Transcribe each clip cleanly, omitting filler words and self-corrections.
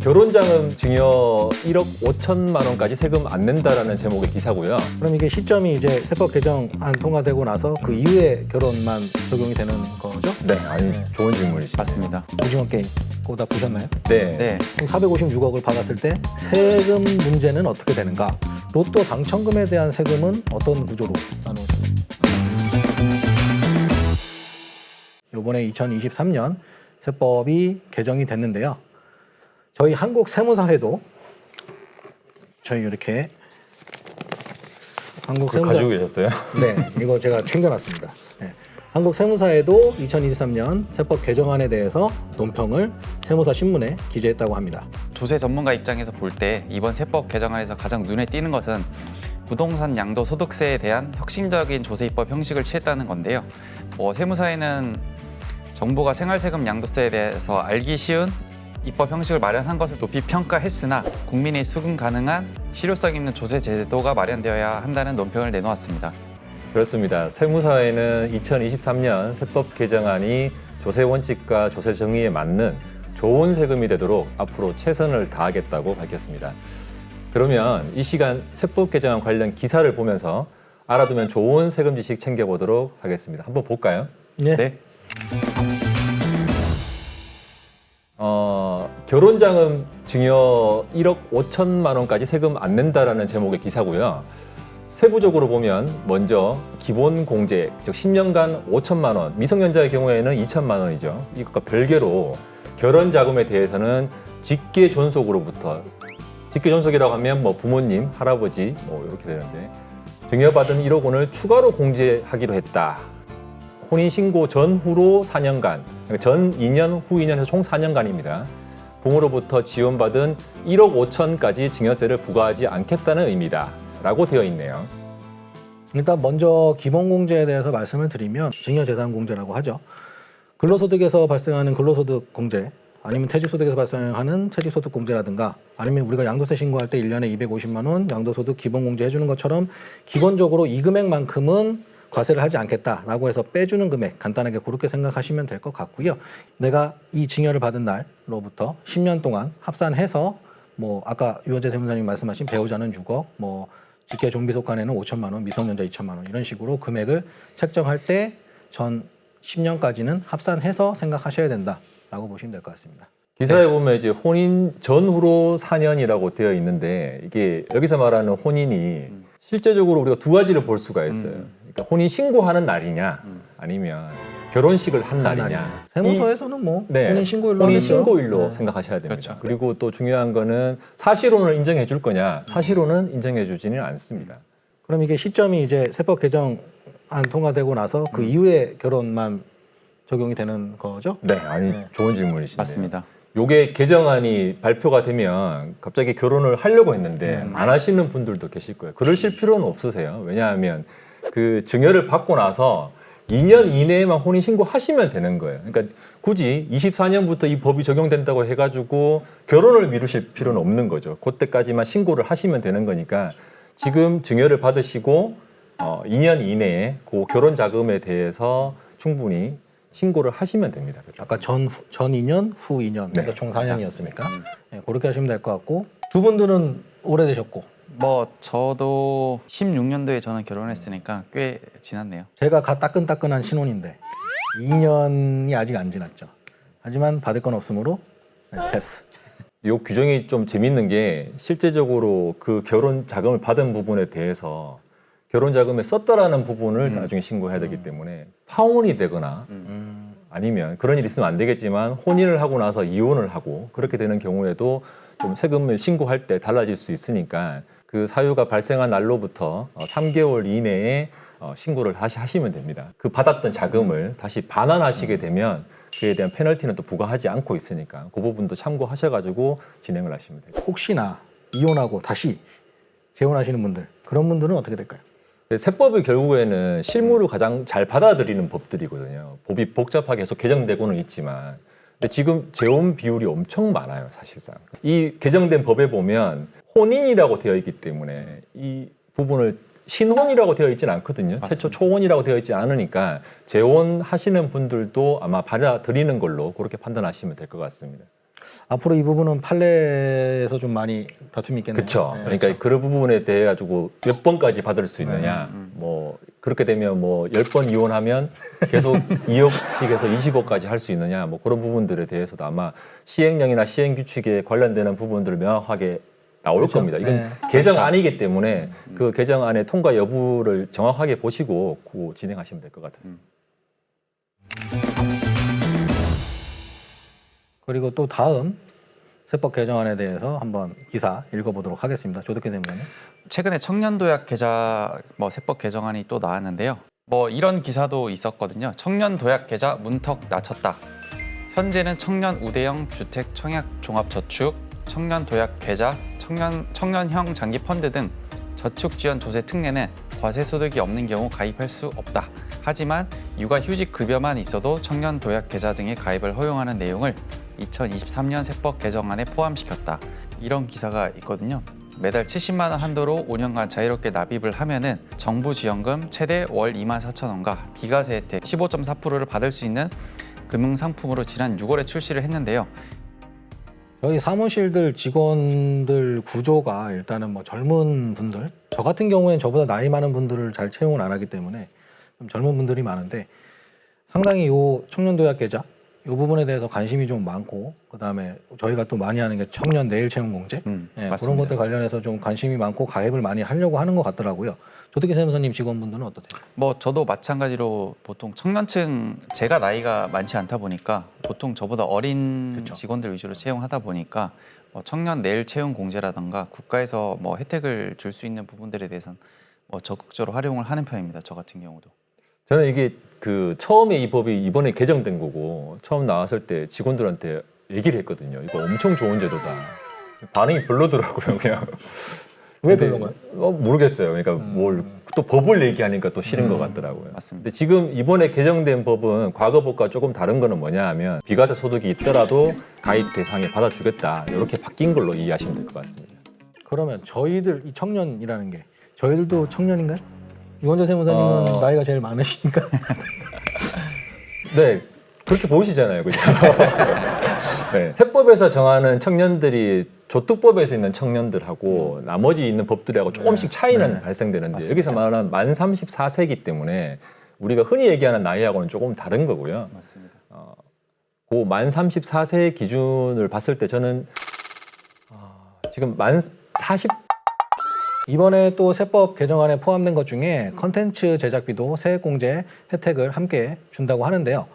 결혼자금 증여 1억 5천만 원까지 세금 안 낸다라는 제목의 기사고요. 그럼 이게 시점이 이제 세법 개정안 통과되고 나서 그 이후에 결혼만 적용이 되는 거죠? 네, 아니 좋은 질문이시죠. 맞습니다. 오징어 게임 그거 다 보셨나요? 네. 네. 그럼 456억을 받았을 때 세금 문제는 어떻게 되는가? 로또 당첨금에 대한 세금은 어떤 구조로 나누어집니까? 이번에 2023년 세법이 개정이 됐는데요. 저희 한국세무사회도 저희 이렇게 가지고 계셨어요? 네, 이거 제가 챙겨놨습니다. 네. 한국세무사에도 2023년 세법 개정안에 대해서 논평을 세무사 신문에 기재했다고 합니다. 조세 전문가 입장에서 볼 때 이번 세법 개정안에서 가장 눈에 띄는 것은 부동산 양도소득세에 대한 혁신적인 조세 입법 형식을 취했다는 건데요. 세무사에는 정부가 생활세금 양도세에 대해서 알기 쉬운 입법 형식을 마련한 것을 높이 평가했으나 국민이 수긍 가능한 실효성 있는 조세 제도가 마련되어야 한다는 논평을 내놓았습니다. 그렇습니다. 세무사회는 2023년 세법 개정안이 조세 원칙과 조세 정의에 맞는 좋은 세금이 되도록 앞으로 최선을 다하겠다고 밝혔습니다. 그러면 이 시간 세법 개정안 관련 기사를 보면서 알아두면 좋은 세금 지식 챙겨보도록 하겠습니다. 한번 볼까요? 네. 결혼자금 증여 1억 5천만 원까지 세금 안 낸다라는 제목의 기사고요. 세부적으로 보면 먼저 기본 공제, 즉 10년간 5천만 원, 미성년자의 경우에는 2천만 원이죠. 이것과 별개로 결혼 자금에 대해서는 직계 존속으로부터, 직계 존속이라고 하면 뭐 부모님, 할아버지 뭐 이렇게 되는데 증여받은 1억 원을 추가로 공제하기로 했다. 혼인신고 전후로 4년간, 그러니까 전 2년, 후 2년에서 총 4년간입니다. 부모로부터 지원받은 1억 5천까지 증여세를 부과하지 않겠다는 의미다 라고 되어 있네요. 일단 먼저 기본공제에 대해서 말씀을 드리면 증여재산공제라고 하죠. 근로소득에서 발생하는 근로소득공제 아니면 퇴직소득에서 발생하는 퇴직소득공제라든가 아니면 우리가 양도세 신고할 때 1년에 250만 원 양도소득 기본공제 해주는 것처럼 기본적으로 이 금액만큼은 과세를 하지 않겠다라고 해서 빼주는 금액 간단하게 그렇게 생각하시면 될 것 같고요. 내가 이 증여를 받은 날로부터 10년 동안 합산해서 뭐 아까 유원재 세무사님 말씀하신 배우자는 6억, 뭐 직계 좀비속간에는 5천만 원, 미성년자 2천만 원 이런 식으로 금액을 책정할 때 전 10년까지는 합산해서 생각하셔야 된다라고 보시면 될 것 같습니다. 기사에 보면 이제 혼인 전후로 4년이라고 되어 있는데 이게 여기서 말하는 혼인이 실제적으로 우리가 두 가지를 볼 수가 있어요. 그러니까 혼인 신고하는 날이냐 아니면 결혼식을 한 날이냐. 세무서에서는 뭐 네, 혼인 신고일로 혼인 하겠죠. 신고일로 네. 생각하셔야 됩니다. 그렇죠. 그리고 또 중요한 거는 사실혼을 인정해 줄 거냐, 사실혼은 인정해 주지는 않습니다. 그럼 이게 시점이 이제 세법 개정안 통과되고 나서 그 이후에 결혼만 적용이 되는 거죠? 네, 아니 네. 좋은 질문이시네요. 맞습니다. 요게 개정안이 발표가 되면 갑자기 결혼을 하려고 했는데 안 하시는 분들도 계실 거예요. 그러실 필요는 없으세요. 왜냐하면 그 증여를 받고 나서 2년 이내에만 혼인 신고하시면 되는 거예요. 그러니까 굳이 24년부터 이 법이 적용된다고 해가지고 결혼을 미루실 필요는 없는 거죠. 그때까지만 신고를 하시면 되는 거니까 지금 증여를 받으시고 2년 이내에 그 결혼 자금에 대해서 충분히 신고를 하시면 됩니다. 아까 전 2년, 후 2년, 네. 그러니까 총 4년이었으니까 네, 그렇게 하시면 될 것 같고 두 분들은 오래되셨고 저도 16년도에 저는 결혼했으니까 꽤 지났네요. 제가 따끈따끈한 신혼인데 2년이 아직 안 지났죠. 하지만 받을 건 없으므로 네, 패스. 이 규정이 좀 재밌는 게 실제적으로 그 결혼 자금을 받은 부분에 대해서 결혼 자금에 썼다라는 부분을 나중에 신고해야 되기 때문에 파혼이 되거나 아니면 그런 일이 있으면 안 되겠지만 혼인을 하고 나서 이혼을 하고 그렇게 되는 경우에도 좀 세금을 신고할 때 달라질 수 있으니까 그 사유가 발생한 날로부터 3개월 이내에 신고를 하시면 됩니다. 그 받았던 자금을 다시 반환하시게 되면 그에 대한 페널티는 또 부과하지 않고 있으니까 그 부분도 참고하셔가지고 진행을 하시면 돼요. 혹시나 이혼하고 다시 재혼하시는 분들 그런 분들은 어떻게 될까요? 세법이 결국에는 실무를 가장 잘 받아들이는 법들이거든요. 법이 복잡하게 계속 개정되고는 있지만 근데 지금 재혼 비율이 엄청 많아요, 사실상. 이 개정된 법에 보면 혼인이라고 되어 있기 때문에 이 부분을 신혼이라고 되어 있지는 않거든요. 맞습니다. 최초 초혼이라고 되어 있지 않으니까 재혼하시는 분들도 아마 받아들이는 걸로 그렇게 판단하시면 될 것 같습니다. 앞으로 이 부분은 판례에서 좀 많이 다툼이 있겠네요. 그렇죠. 네. 그러니까 그런 부분에 대해 가지고 몇 번까지 받을 수 있느냐. 뭐 그렇게 되면 뭐 10번 이혼하면 계속 2억씩에서 20억까지 할 수 있느냐. 뭐 그런 부분들에 대해서도 아마 시행령이나 시행 규칙에 관련되는 부분들을 명확하게 나올 그렇죠. 겁니다. 이건 네. 개정안이기 때문에 그 개정안의 통과 여부를 정확하게 보시고 진행하시면 될 것 같아요. 그리고 또 다음 세법 개정안에 대해서 한번 기사 읽어보도록 하겠습니다. 조덕현 선생님. 최근에 청년도약 계좌 세법 개정안이 또 나왔는데요. 이런 기사도 있었거든요. 청년도약 계좌 문턱 낮췄다. 현재는 청년 우대형 주택 청약 종합저축, 청년도약 계좌, 청년형 장기 펀드 등 저축 지원 조세 특례는 과세 소득이 없는 경우 가입할 수 없다. 하지만 육아휴직 급여만 있어도 청년도약 계좌 등에 가입을 허용하는 내용을 2023년 세법 개정안에 포함시켰다. 이런 기사가 있거든요. 매달 70만 원 한도로 5년간 자유롭게 납입을 하면은 정부 지원금 최대 월 24,000원과 비과세 혜택 15.4%를 받을 수 있는 금융 상품으로 지난 6월에 출시를 했는데요. 저희 사무실들 직원들 구조가 일단은 뭐 젊은 분들, 저 같은 경우에는 저보다 나이 많은 분들을 잘 채용을 안 하기 때문에 좀 젊은 분들이 많은데 상당히 요 청년도약 계좌 이 부분에 대해서 관심이 좀 많고 그다음에 저희가 또 많이 하는 게 청년 내일 채용 공제 예, 그런 것들 관련해서 좀 관심이 많고 가입을 많이 하려고 하는 것 같더라고요. 조덕기 세무사님 직원분들은 어떠세요? 저도 마찬가지로 보통 청년층 제가 나이가 많지 않다 보니까 보통 저보다 어린 그쵸. 직원들 위주로 채용하다 보니까 청년 내일 채용 공제라든가 국가에서 혜택을 줄 수 있는 부분들에 대해서는 적극적으로 활용을 하는 편입니다. 저 같은 경우도. 저는 이게 처음에 이 법이 이번에 개정된 거고 처음 나왔을 때 직원들한테 얘기를 했거든요. 이거 엄청 좋은 제도다. 반응이 별로더라고요, 그냥. 왜 별로인가요? 모르겠어요. 그러니까 뭘 또 법을 얘기하니까 또 싫은 것 같더라고요. 맞습니다. 근데 지금 이번에 개정된 법은 과거 법과 조금 다른 거는 뭐냐 하면 비과세 소득이 있더라도 가입 대상에 받아주겠다. 이렇게 바뀐 걸로 이해하시면 될 것 같습니다. 그러면 저희들 이 청년이라는 게 저희들도 청년인가요? 유원재 세무사님은 나이가 제일 많으시니까. 네, 그렇게 보이시잖아요, 그죠? 네, 세법에서 정하는 청년들이 조특법에서 있는 청년들하고 나머지 있는 법들하고 조금씩 차이는 발생되는데 맞습니다. 여기서 말하는 만 34세이기 때문에 우리가 흔히 얘기하는 나이하고는 조금 다른 거고요. 맞습니다. 그 만 34세 기준을 봤을 때 저는 지금 만 40 이번에 또 세법 개정안에 포함된 것 중에 컨텐츠 제작비도 세액공제 혜택을 함께 준다고 하는데요.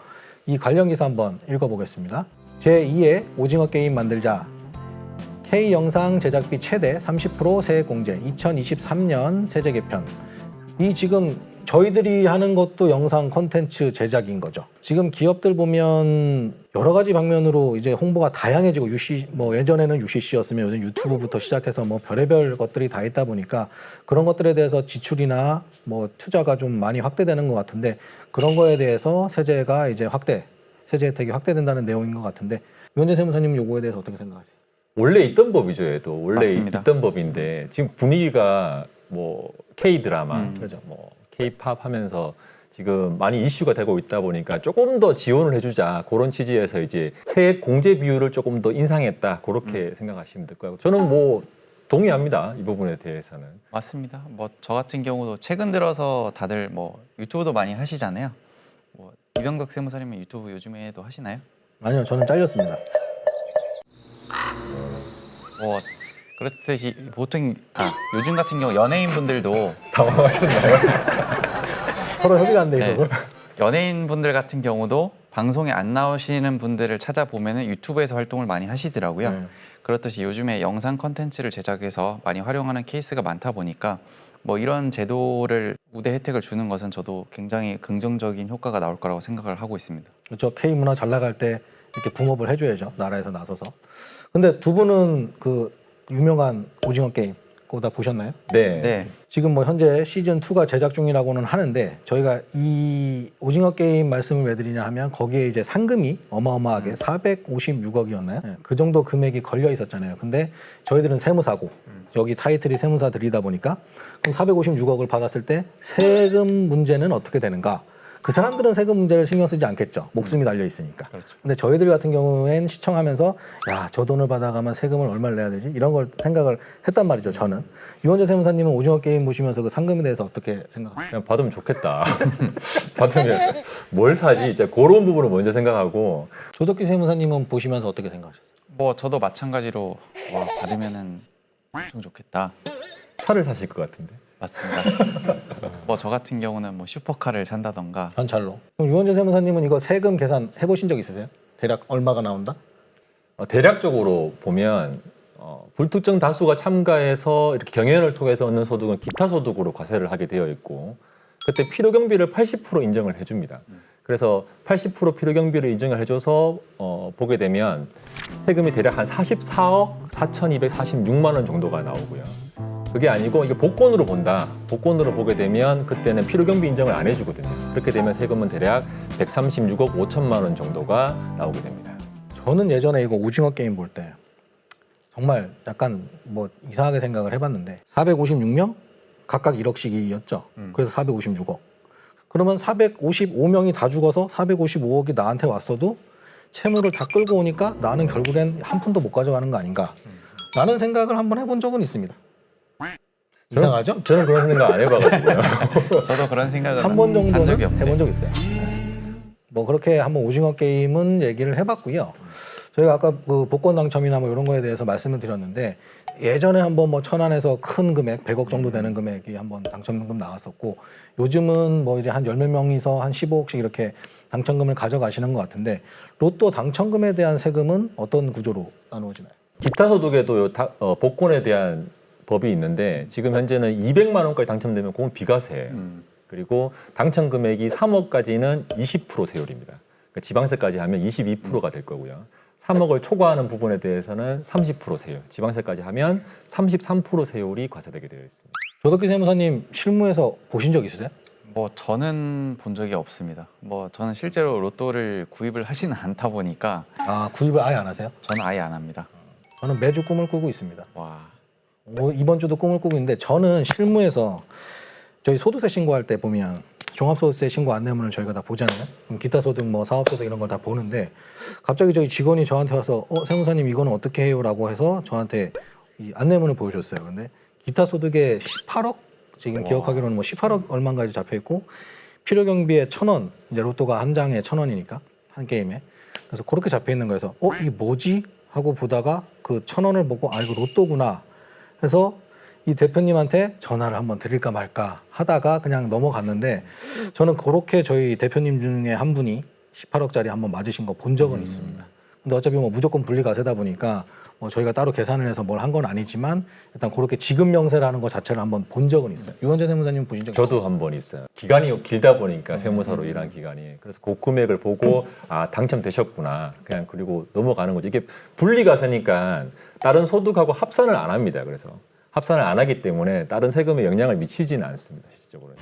이 관련 기사 한번 읽어보겠습니다. 제2의 오징어 게임 만들자. K영상 제작비 최대 30% 세액공제 2023년 세제 개편. 이 지금 저희들이 하는 것도 영상 콘텐츠 제작인 거죠. 지금 기업들 보면 여러 가지 방면으로 이제 홍보가 다양해지고 예전에는 UCC였으면 요즘 유튜브부터 시작해서 별의별 것들이 다 있다 보니까 그런 것들에 대해서 지출이나 투자가 좀 많이 확대되는 것 같은데 그런 거에 대해서 세제가 이제 세제 혜택이 확대된다는 내용인 것 같은데 유원재 세무사님 요거에 대해서 어떻게 생각하세요? 원래 있던 법이죠, 얘도. 원래 맞습니다. 있던 법인데 지금 분위기가 K 드라마, 그렇죠. K-팝 하면서 지금 많이 이슈가 되고 있다 보니까 조금 더 지원을 해주자 그런 취지에서 이제 세액 공제 비율을 조금 더 인상했다 그렇게 생각하시면 될 거고 저는 동의합니다 이 부분에 대해서는. 맞습니다. 저 같은 경우도 최근 들어서 다들 유튜브도 많이 하시잖아요. 이병덕 세무사님은 유튜브 요즘에도 하시나요? 아니요, 저는 잘렸습니다. 그렇듯이 보통 요즘 같은 경우 연예인분들도 당황하셨나요? 서로 협의가 안 돼 있어서. 연예인분들 같은 경우도 방송에 안 나오시는 분들을 찾아보면 유튜브에서 활동을 많이 하시더라고요. 네. 그렇듯이 요즘에 영상 컨텐츠를 제작해서 많이 활용하는 케이스가 많다 보니까 이런 제도를 우대 혜택을 주는 것은 저도 굉장히 긍정적인 효과가 나올 거라고 생각을 하고 있습니다. 그렇죠. K문화 잘 나갈 때 이렇게 붕업을 해줘야죠. 나라에서 나서서. 근데 두 분은 그 유명한 오징어 게임 그거 다 보셨나요? 네. 네. 지금 현재 시즌 2가 제작 중이라고는 하는데 저희가 이 오징어 게임 말씀을 왜 드리냐 하면 거기에 이제 상금이 어마어마하게 456억이었나요? 그 정도 금액이 걸려 있었잖아요. 근데 저희들은 세무사고 여기 타이틀이 세무사들이다 보니까 그럼 456억을 받았을 때 세금 문제는 어떻게 되는가? 그 사람들은 세금 문제를 신경 쓰지 않겠죠. 목숨이 달려 있으니까. 그렇죠. 근데 저희들 같은 경우엔 시청하면서 야, 저 돈을 받아가면 세금을 얼마를 내야 되지? 이런 걸 생각을 했단 말이죠. 저는. 유원재 세무사님은 오징어 게임 보시면서 그 상금에 대해서 어떻게 생각하세요? 그냥 받으면 좋겠다. 받으면 뭘 사지? 이제 그런 부분을 먼저 생각하고 조덕기 세무사님은 보시면서 어떻게 생각하셨어요? 뭐 저도 마찬가지로 뭐 받으면은 엄청 좋겠다. 차를 사실 것 같은데. 맞습니다. 뭐 저 같은 경우는 뭐 슈퍼카를 산다던가 현찰로. 그럼 유원재 세무사님은 이거 세금 계산 해보신 적 있으세요? 대략 얼마가 나온다? 대략적으로 보면 불특정 다수가 참가해서 이렇게 경연을 통해서 얻는 소득은 기타 소득으로 과세를 하게 되어 있고 그때 필요경비를 80% 인정을 해줍니다. 그래서 80% 필요경비를 인정을 해줘서 보게 되면 세금이 대략 한 44억 4,246만 원 정도가 나오고요. 그게 아니고 이게 복권으로 본다. 복권으로 보게 되면 그때는 필요경비 인정을 안 해주거든요. 그렇게 되면 세금은 대략 136억 5천만 원 정도가 나오게 됩니다. 저는 예전에 이거 오징어 게임 볼 때 정말 약간 뭐 이상하게 생각을 해봤는데 456명 각각 1억씩이었죠. 그래서 456억. 그러면 455명이 다 죽어서 455억이 나한테 왔어도 채무를 다 끌고 오니까 나는 결국엔 한 푼도 못 가져가는 거 아닌가? 라는 생각을 한번 해본 적은 있습니다. 이상하죠? 저는 그런 생각 안 해봐가지고요. 저도 그런 생각을 한 번 한 적이 정도는 없는데 해본 적 있어요. 뭐 그렇게 한번 오징어 게임은 얘기를 해봤고요. 저희가 아까 그 복권 당첨이나 뭐 이런 거에 대해서 말씀을 드렸는데 예전에 한번 뭐 천안에서 큰 금액 100억 정도 되는 금액이 한번 당첨금 나왔었고 요즘은 뭐 이제 한 10몇 명이서 한 15억씩 이렇게 당첨금을 가져가시는 것 같은데 로또 당첨금에 대한 세금은 어떤 구조로 나누어지나요? 기타 소득에도 복권에 대한 법이 있는데 지금 현재는 200만 원까지 당첨되면 그건 비과세예요. 그리고 당첨 금액이 3억까지는 20% 세율입니다. 그러니까 지방세까지 하면 22%가 될 거고요. 3억을 초과하는 부분에 대해서는 30% 세율, 지방세까지 하면 33% 세율이 과세되게 되어 있습니다. 조덕기 세무사님 실무에서 보신 적 있으세요? 뭐 저는 본 적이 없습니다. 뭐 저는 실제로 로또를 구입을 하지는 않다 보니까 아, 구입을 아예 안 하세요? 저는 아예 안 합니다. 저는 매주 꿈을 꾸고 있습니다. 와. 이번 주도 꿈을 꾸고 있는데 저는 실무에서 저희 소득세 신고할 때 보면 종합소득세 신고 안내문을 저희가 다 보잖아요. 그럼 기타 소득, 뭐 사업소득 이런 걸 다 보는데 갑자기 저희 직원이 저한테 와서 세무사님 이거는 어떻게 해요라고 해서 저한테 이 안내문을 보여줬어요. 근데 기타 소득에 18억 지금 기억하기로는 뭐 18억 얼마까지 잡혀 있고 필요 경비에 1,000원 이제 로또가 한 장에 1,000원이니까 한 게임에 그래서 그렇게 잡혀 있는 거여서 이게 뭐지 하고 보다가 그 1,000원을 보고 아 이거 로또구나 해서 이 대표님한테 전화를 한번 드릴까 말까 하다가 그냥 넘어갔는데 저는 그렇게 저희 대표님 중에 한 분이 18억짜리 한번 맞으신 거 본 적은 있습니다. 근데 어차피 뭐 무조건 분리과세다 보니까 뭐 저희가 따로 계산을 해서 뭘 한 건 아니지만 일단 그렇게 지급 명세라는 것 자체를 한번 본 적은 있어요. 유원재 세무사님 보신 적 있어요? 저도 한 번 있어요. 기간이 길다 보니까 세무사로 일한 기간이 그래서 그 금액을 보고 아 당첨되셨구나 그냥 그리고 넘어가는 거죠. 이게 분리과세니까 다른 소득하고 합산을 안 합니다. 그래서 합산을 안 하기 때문에 다른 세금에 영향을 미치지는 않습니다. 실질적으로.